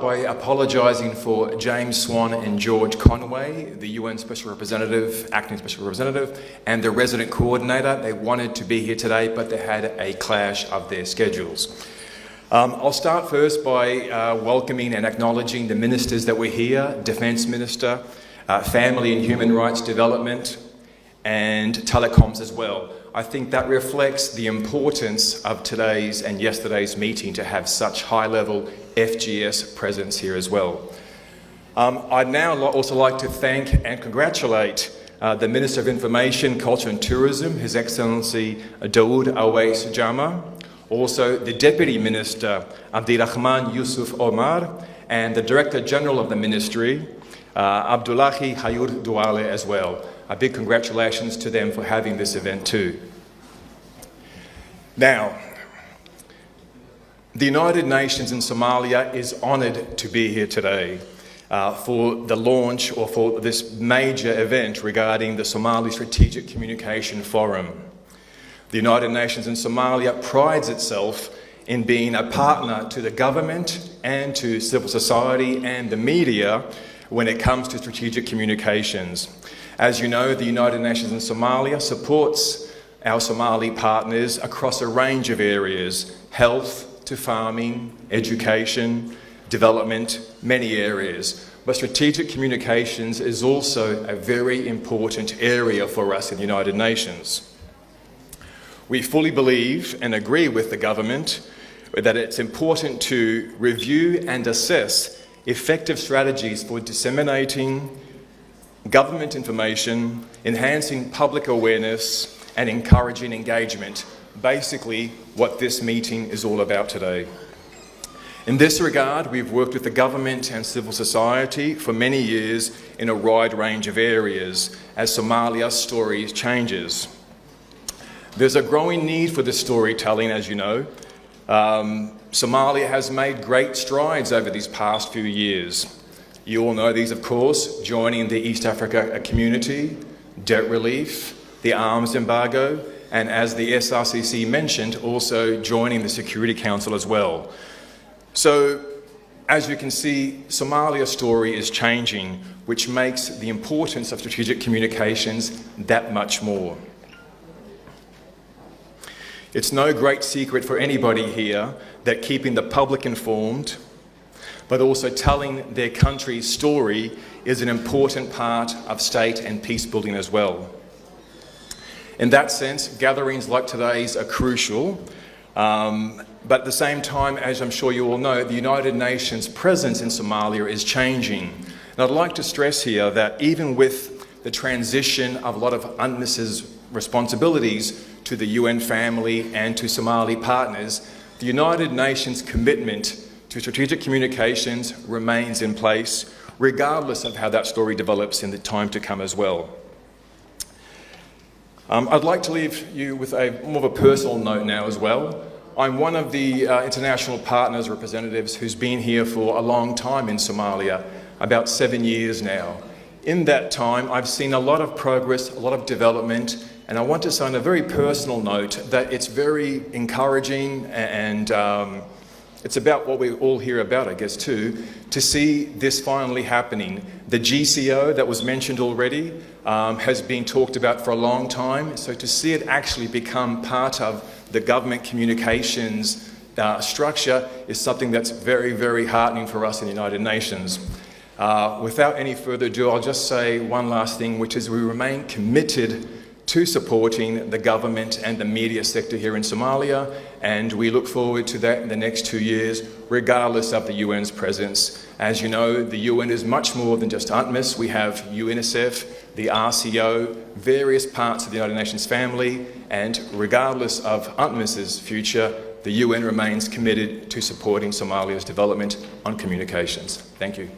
by apologising for James Swan and George Conway, the UN Special Representative, Acting Special Representative, and the resident coordinator. They wanted to be here today, but they had a clash of their schedules. I'll start first by welcoming and acknowledging the ministers that were here, Defence Minister, Family and Human Rights Development, and Telecoms as well. I think that reflects the importance of today's and yesterday's meeting to have such high-level FGS presence here as well. I'd now also like to thank and congratulate the Minister of Information, Culture and Tourism, His Excellency Dawood Awais Jama, also the Deputy Minister Abdirahman Yusuf Omar, and the Director General of the Ministry, Abdullahi Hayud Douale as well. A big congratulations to them for having this event too. Now, the United Nations in Somalia is honoured to be here today for the launch or for this major event regarding the Somali Strategic Communication Forum. The United Nations in Somalia prides itself in being a partner to the government and to civil society and the media when it comes to strategic communications. As you know, the United Nations in Somalia supports our Somali partners across a range of areas, health to farming, education, development, many areas. But strategic communications is also a very important area for us in the United Nations. We fully believe and agree with the government that it's important to review and assess effective strategies for disseminating government information, enhancing public awareness, and encouraging engagement. Basically, what this meeting is all about today. In this regard, we've worked with the government and civil society for many years in a wide range of areas as Somalia's story changes. There's a growing need for this storytelling, as you know. Somalia has made great strides over these past few years. You all know these, of course, joining the East Africa community, debt relief, the arms embargo, and as the SRCC mentioned, also joining the Security Council as well. So, as you can see, Somalia's story is changing, which makes the importance of strategic communications that much more. It's no great secret for anybody here that keeping the public informed, but also telling their country's story is an important part of state and peace building as well. In that sense, gatherings like today's are crucial, but at the same time, as I'm sure you all know, the United Nations presence in Somalia is changing. And I'd like to stress here that even with the transition of a lot of UNMISS's responsibilities to the UN family and to Somali partners, the United Nations commitment to strategic communications remains in place, regardless of how that story develops in the time to come as well. I'd like to leave you with more of a personal note now as well. I'm one of the international partners representatives who's been here for a long time in Somalia, about 7 years now. In that time, I've seen a lot of progress, a lot of development, and I want to say on a very personal note that it's very encouraging and it's about what we all hear about, I guess, too, to see this finally happening. The GCO that was mentioned already has been talked about for a long time, so to see it actually become part of the government communications structure is something that's very, very heartening for us in the United Nations. Without any further ado, I'll just say one last thing, which is we remain committed to supporting the government and the media sector here in Somalia, and we look forward to that in the next 2 years, regardless of the UN's presence. As you know, the UN is much more than just UNTMIS. We have UNICEF, the RCO, various parts of the United Nations family, and regardless of UNTMIS's future, the UN remains committed to supporting Somalia's development on communications. Thank you.